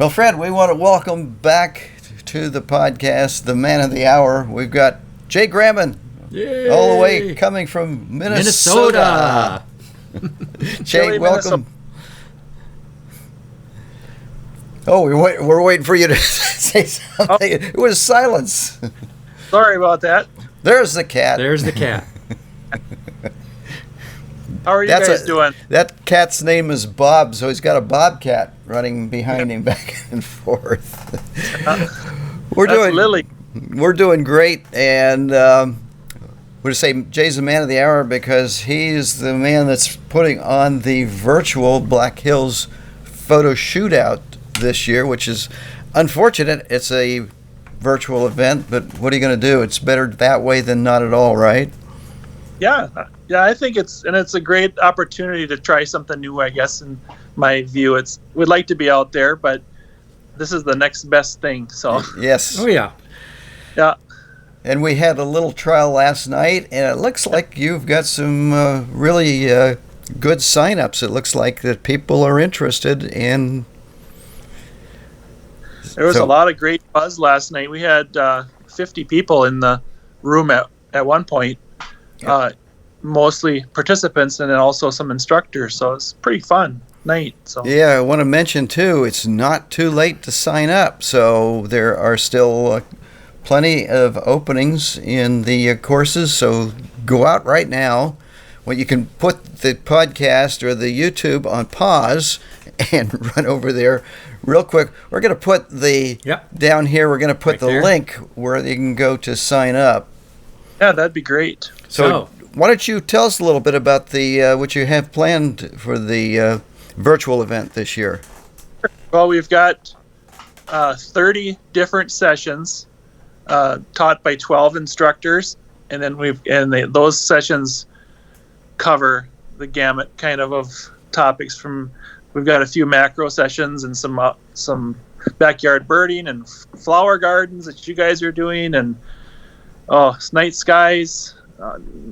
Well, Fred, we want to welcome back to the podcast the man of the hour. We've got Jay Grammond, all the way coming from Minnesota. Jay, welcome. Oh, we're waiting for you to say something. Oh. It was silence. Sorry about that. There's the cat. How are you guys doing? That cat's name is Bob, so he's got a bobcat running behind him back and forth. Lily. We're doing great, and we're to say Jay's the man of the hour because he's the man that's putting on the virtual Black Hills Photo Shootout this year, which is unfortunate. It's a virtual event, but what are you going to do? It's better that way than not at all, right? Yeah, I think it's a great opportunity to try something new, I guess, in my view. We'd like to be out there, but this is the next best thing, so. Yes. Oh, yeah. Yeah. And we had a little trial last night, and it looks like you've got some really good signups. It looks like that people are interested in. There was a lot of great buzz last night. We had 50 people in the room at one point. Mostly participants and then also some instructors, so it's pretty fun night. So yeah, I want to mention too, it's not too late to sign up, so there are still plenty of openings in the courses, so go out right now. Well, you can put the podcast or the YouTube on pause and run over there real quick. We're going to put down here, we're going to put the link where you can go to sign up. Yeah, that'd be great. So why don't you tell us a little bit about the what you have planned for the virtual event this year? Well, we've got 30 different sessions taught by 12 instructors, and then those sessions cover the gamut kind of topics. We've got a few macro sessions and some backyard birding and flower gardens that you guys are doing, and night skies,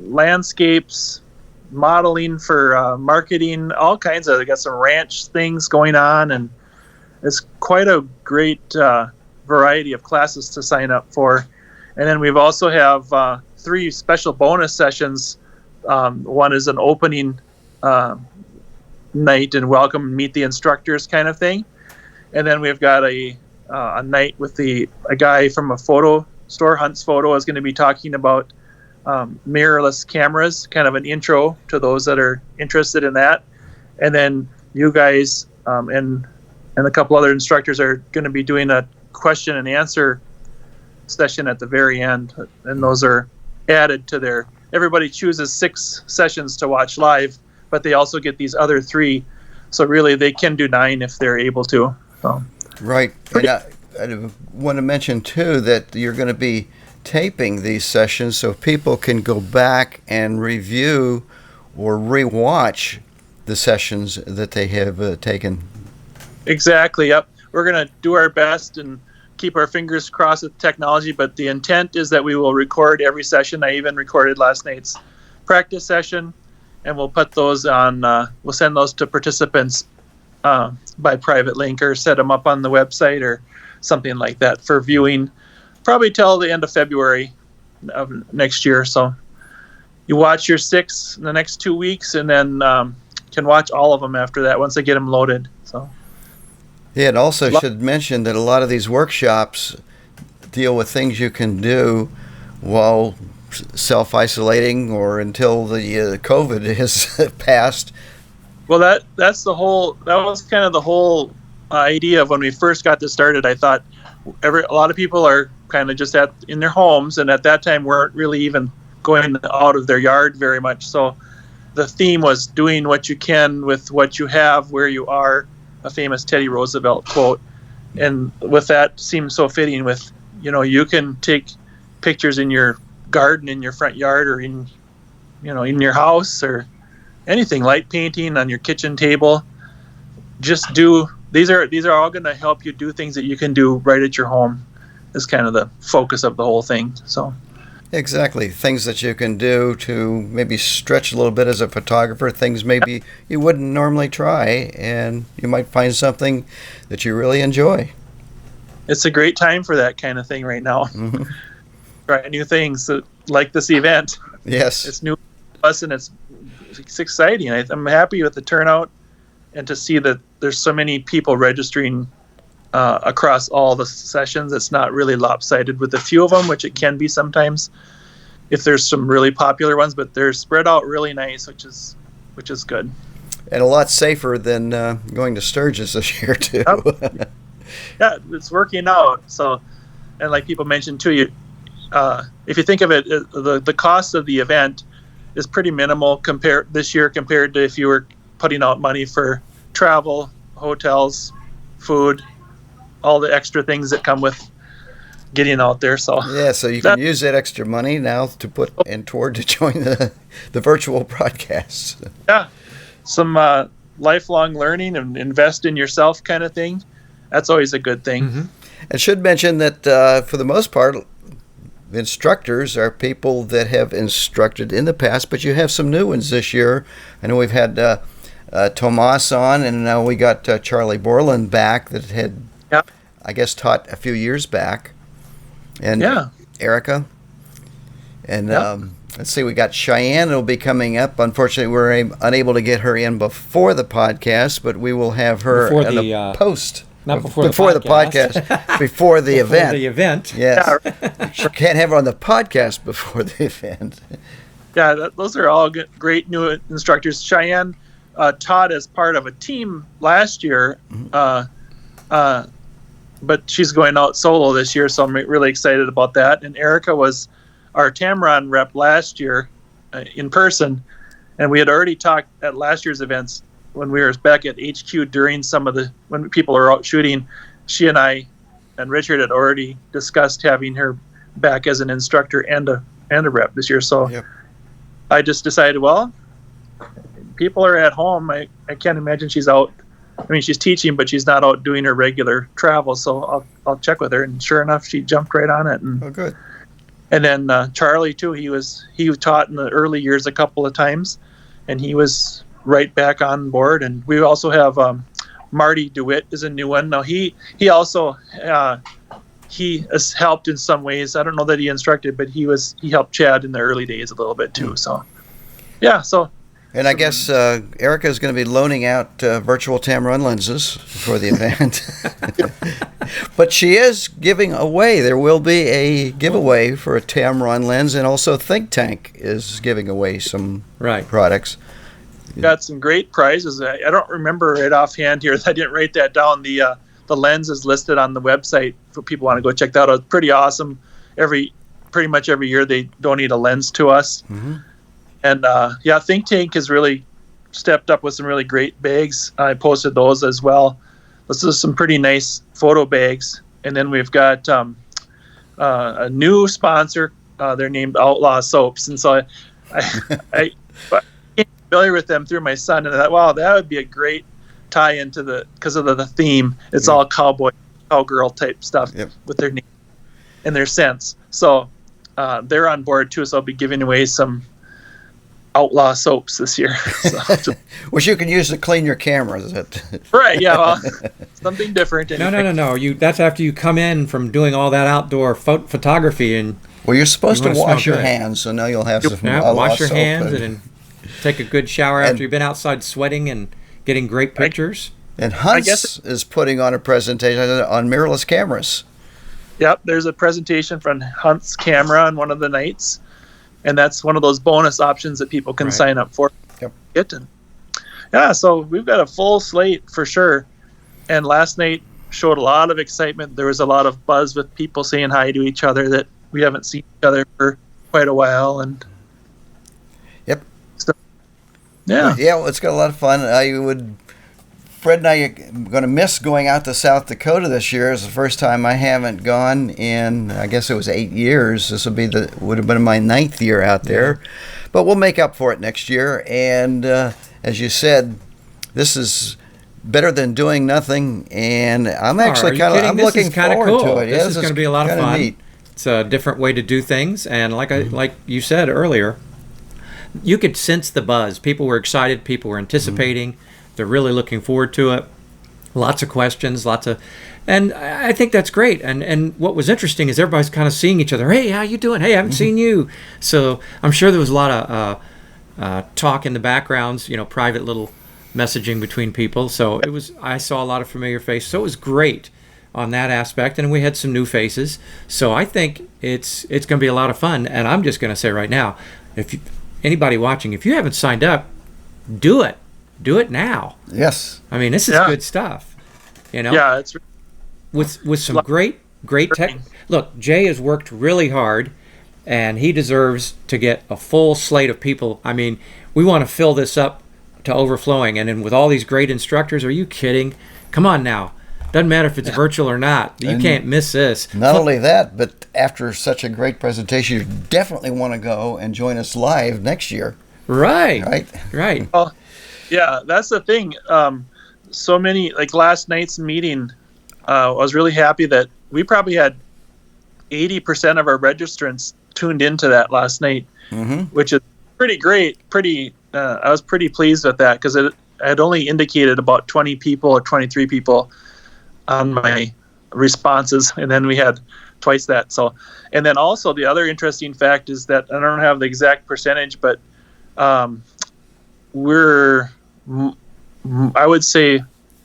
landscapes, modeling for marketing, all kinds of. They got some ranch things going on, and it's quite a great variety of classes to sign up for. And then we've also have 3 special bonus sessions. One is an opening night and welcome and meet the instructors kind of thing, and then we've got a night with a guy from a photo store, Hunt's Photo, is going to be talking about mirrorless cameras, kind of an intro to those that are interested in that. And then you guys and a couple other instructors are going to be doing a question and answer session at the very end, and those are added to everybody chooses 6 sessions to watch live, but they also get these other 3, so really they can do 9 if they're able to. So. Right. And I want to mention too that you're going to be taping these sessions so people can go back and review or rewatch the sessions that they have taken. Exactly. Yep. We're going to do our best and keep our fingers crossed with technology, but the intent is that we will record every session. I even recorded last night's practice session, and we'll put those on. We'll send those to participants by private link or set them up on the website or something like that for viewing, probably till the end of February of next year. So you watch your 6 in the next 2 weeks, and then can watch all of them after that once I get them loaded. So yeah, and also should mention that a lot of these workshops deal with things you can do while self-isolating or until the COVID has passed. Well, that was kind of the whole idea of when we first got this started. I thought a lot of people are kind of just in their homes, and at that time weren't really even going out of their yard very much. So the theme was doing what you can with what you have where you are, a famous Teddy Roosevelt quote. And with that seems so fitting with, you can take pictures in your garden, in your front yard, or in your house, or anything, light painting on your kitchen table. These are all going to help you do things that you can do right at your home. Is kind of the focus of the whole thing. So Exactly. Things that you can do to maybe stretch a little bit as a photographer, things maybe you wouldn't normally try, and you might find something that you really enjoy. It's a great time for that kind of thing right now. Hmm. Try new things like this event. Yes. It's new to us, and it's exciting. I'm happy with the turnout, and to see that there's so many people registering across all the sessions. It's not really lopsided with a few of them, which it can be sometimes if there's some really popular ones, but they're spread out really nice, which is good. And a lot safer than going to Sturgis this year, too. Yep. Yeah, it's working out. So, and like people mentioned too, if you think of it, the cost of the event is pretty minimal this year compared to if you were putting out money for travel, hotels, food, all the extra things that come with getting out there. So yeah, so you can use that extra money now to put in toward to join the virtual broadcasts. Yeah, some lifelong learning and invest in yourself kind of thing. That's always a good thing. Mm-hmm. I should mention that for the most part, instructors are people that have instructed in the past, but you have some new ones this year. I know we've had Tomas on, and now we got Charlie Borland back that had, Yep. I guess, taught a few years back. And Yeah. Erica. And Yep. let's see, we got Cheyenne will be coming up. Unfortunately, we're unable to get her in before the podcast, but we will have her Before in the, a post. Not before before the the podcast. podcast, before the Before event. the event. Yes. Yeah. Can't have her on the podcast before the event. Yeah, those are all great new instructors. Cheyenne taught as part of a team last year, but she's going out solo this year, so I'm really excited about that. And Erica was our Tamron rep last year in person, and we had already talked at last year's events when we were back at HQ during when people are out shooting. She and I and Richard had already discussed having her back as an instructor and a rep this year. So Yep. I just decided, well, people are at home. I can't imagine she's out. I mean, she's teaching, but she's not out doing her regular travel. So I'll check with her. And sure enough, she jumped right on it. Oh, good. And then Charlie too. He taught in the early years a couple of times, and he was right back on board. And we also have Marty DeWitt is a new one. Now he also he has helped in some ways. I don't know that he instructed, but he helped Chad in the early days a little bit too. So yeah, so. And I guess Erica is going to be loaning out virtual Tamron lenses for the event. But she is giving away. There will be a giveaway for a Tamron lens, and also Think Tank is giving away some products. Got some great prizes. I don't remember it offhand here. I didn't write that down. The lens is listed on the website for people who want to go check that out. It's pretty awesome. Pretty much every year they donate a lens to us. Mm-hmm. And Think Tank has really stepped up with some really great bags. I posted those as well. This is some pretty nice photo bags. And then we've got a new sponsor. They're named Outlaw Soaps. And so I became familiar with them through my son. And I thought, wow, that would be a great tie into because of the theme. It's all cowgirl type stuff with their name and their scents. So they're on board too. So I'll be giving away some Outlaw Soaps this year. So, which you can use to clean your camera. Is it? Right, yeah, well, something different. No. That's after you come in from doing all that outdoor photography. And well, you're supposed to wash your hands, so now you'll have some wash your soap hands and take a good shower after you've been outside sweating and getting great pictures. And Hunts is putting on a presentation on mirrorless cameras. Yep, there's a presentation from Hunt's camera on one of the nights. And that's one of those bonus options that people can sign up for. Yep. Yeah, so we've got a full slate for sure. And last night showed a lot of excitement. There was a lot of buzz with people saying hi to each other that we haven't seen each other for quite a while. And yep. So, yeah. Yeah, well, it's got a lot of fun. Fred and I are going to miss going out to South Dakota this year. It's the first time I haven't gone in, I guess it was 8 years. This would have been my 9th year out there. But we'll make up for it next year. And as you said, this is better than doing nothing. And I'm actually I'm looking forward to it. This is going to be a lot of fun. Neat. It's a different way to do things, and like you said earlier, you could sense the buzz. People were excited. People were anticipating. They're really looking forward to it. Lots of questions, and I think that's great. And what was interesting is everybody's kind of seeing each other. Hey, how you doing? Hey, I haven't seen you. So I'm sure there was a lot of talk in the backgrounds, private little messaging between people. So I saw a lot of familiar faces. So it was great on that aspect, and we had some new faces. So I think it's going to be a lot of fun. And I'm just going to say right now, anybody watching, if you haven't signed up, do it. Do it now. Yes. I mean, this is good stuff. Yeah, it's with some great tech. Look, Jay has worked really hard, and he deserves to get a full slate of people. I mean, we want to fill this up to overflowing, and then with all these great instructors, are you kidding? Come on now. Doesn't matter if it's virtual or not. You can't miss this. Not only that, but after such a great presentation, you definitely want to go and join us live next year. Right. Well, yeah, that's the thing. So many, like last night's meeting, I was really happy that we probably had 80% of our registrants tuned into that last night, which is pretty great. I was pretty pleased with that because it had only indicated about 20 people or 23 people on my responses, and then we had twice that. So, and then also the other interesting fact is that I don't have the exact percentage, but I would say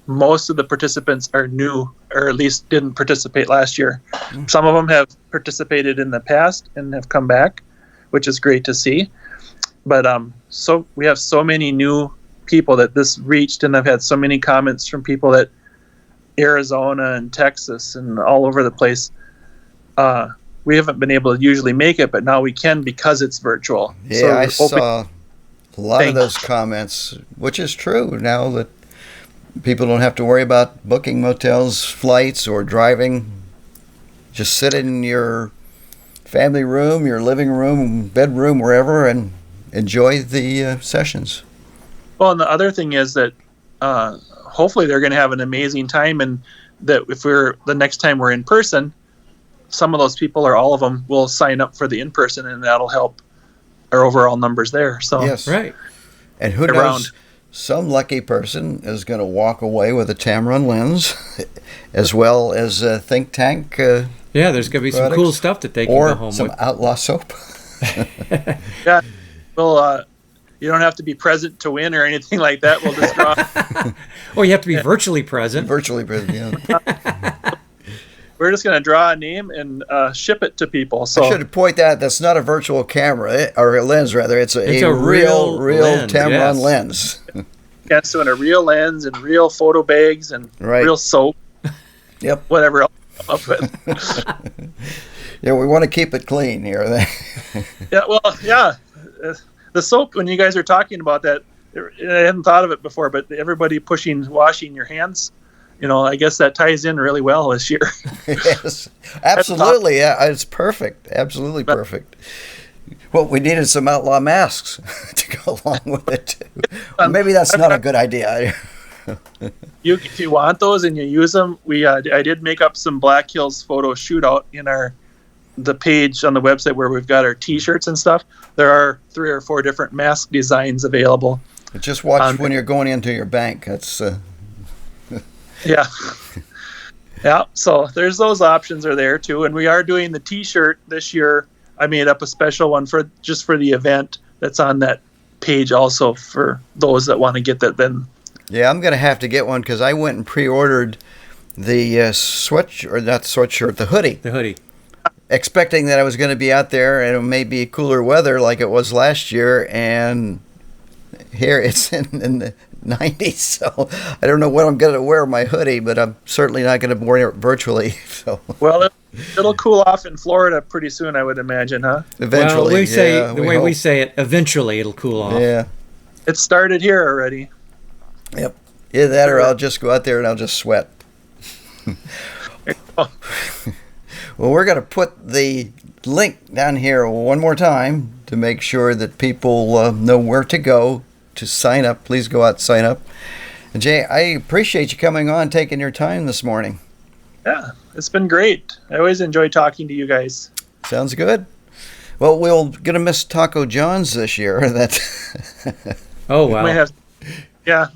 most of the participants are new, or at least didn't participate last year. Some of them have participated in the past and have come back, which is great to see. But so we have so many new people that this reached, and I've had so many comments from people that Arizona and Texas and all over the place. We haven't been able to usually make it, but now we can because it's virtual. Yeah, so I saw a lot of those comments, which is true now that people don't have to worry about booking motels, flights, or driving. Just sit in your family room, your living room, bedroom, wherever, and enjoy the sessions. Well, and the other thing is that hopefully they're going to have an amazing time, and that if the next time we're in person, some of those people or all of them will sign up for the in-person, and that'll help our overall numbers there. So yes, right. And who knows, some lucky person is going to walk away with a Tamron lens, as well as a think tank. Yeah, there's going to be some cool stuff that they can go home with. Or some Outlaw Soap. Yeah, well, you don't have to be present to win or anything like that. We'll just draw. Or you have to be virtually present. Virtually present, yeah. We're just going to draw a name and ship it to people. So I should point out that's not a virtual camera, or a lens rather. It's a real lens, Tamron lens. Yeah, so in a real lens and real photo bags and real soap. Yep. Whatever else you come up with. Yeah, we want to keep it clean here. Yeah, well, yeah. The soap, when you guys are talking about that, I hadn't thought of it before, but everybody washing your hands, I guess that ties in really well this year. Yes, absolutely. Yeah, it's perfect. Absolutely perfect. Well, we needed some outlaw masks to go along with it, too. Well, maybe that's not a good idea. If you want those and you use them, I did make up some Black Hills Photo Shootout in the page on the website where we've got our T-shirts and stuff. There are 3 or 4 different mask designs available. Just watch when you're going into your bank. That's yeah. Yeah, so there's those options are there too, and we are doing the T-shirt this year. I made up a special one for the event that's on that page also for those that want to get that then. Yeah, I'm going to have to get one because I went and pre-ordered the the hoodie. The hoodie. Expecting that I was going to be out there and it may be cooler weather like it was last year, and here it's in the 90s, so I don't know when I'm going to wear my hoodie, but I'm certainly not going to wear it virtually. So. Well, it'll cool off in Florida pretty soon, I would imagine, huh? Eventually, well, we say it, eventually it'll cool off. Yeah. It started here already. Yep. Either that or I'll just go out there and I'll just sweat. Well, we're going to put the link down here one more time to make sure that people know where to go to sign up. Please go out and sign up. And Jay, I appreciate you coming on, taking your time this morning. Yeah, it's been great. I always enjoy talking to you guys. Sounds good. Well, we're gonna miss Taco John's this year. That Oh, We well. might have, yeah,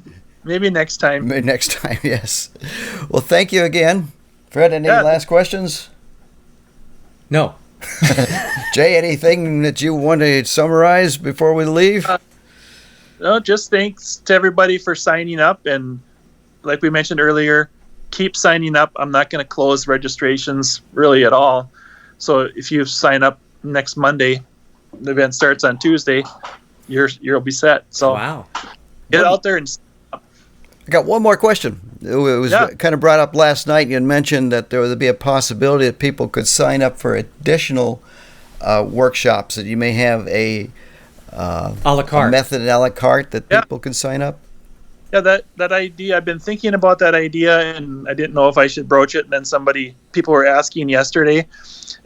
maybe next time. maybe next time. Yes. Well, thank you again, Fred. Any Yeah. last questions? No. Jay, anything that you want to summarize before we leave? No, just thanks to everybody for signing up. And like we mentioned earlier, keep signing up. I'm not going to close registrations really at all. So if you sign up next Monday, the event starts on Tuesday, you'll be set. So Wow. get out there and I got one more question. It was Yeah. kind of brought up last night. You had mentioned that there would be a possibility that people could sign up for additional workshops, that you may have a A la a carte. method a la carte that Yeah. people can sign up. yeah, that idea. I've been thinking about that idea, and I didn't know if I should broach it. And then people were asking yesterday,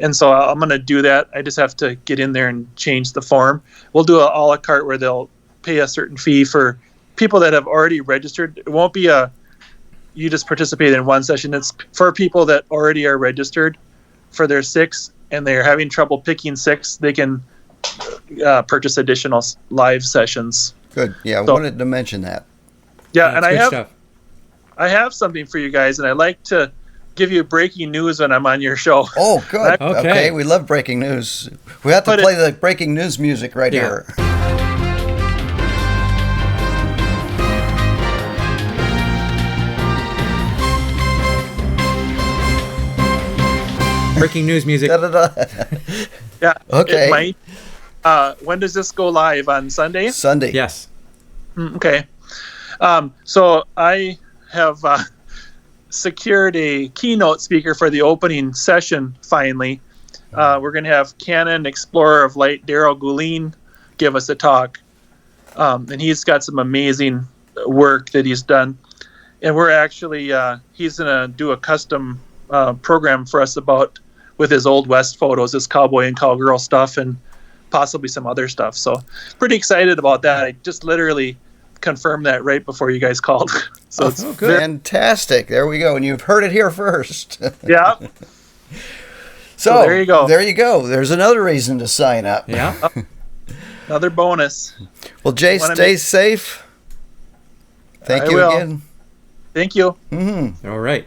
and so I'm going to do that. I just have to get in there and change the form. We'll do a la carte where they'll pay a certain fee for people that have already registered. It won't be you just participate in one session. It's for people that already are registered for their 6, and they're having trouble picking 6. They can purchase additional live sessions. Good. Yeah, I So- wanted to mention that. Yeah, That's and I good have stuff. I have something for you guys, and I like to give you breaking news when I'm on your show. Oh, good. Okay. Okay, we love breaking news. We have to But play the breaking news music right Yeah. here. Breaking news music. Da-da-da. Yeah. Okay. It might. When does this go live? On Sunday? Sunday. Yes. Okay. So I have secured a keynote speaker for the opening session finally. We're going to have Canon Explorer of Light Daryl Gouline give us a talk. And he's got some amazing work that he's done. And we're actually, he's going to do a custom program for us with his Old West photos, his cowboy and cowgirl stuff, and possibly some other stuff. So pretty excited about that. I just literally confirmed that right before you guys called. So it's Oh, good. Fantastic. There we go. And you've heard it here first. yeah. So there you go. There you go. There's another reason to sign up. Yeah. Another bonus. Well, Jay, Wanna stay make- safe. Thank I you will. again. Thank you. Mm-hmm. All right.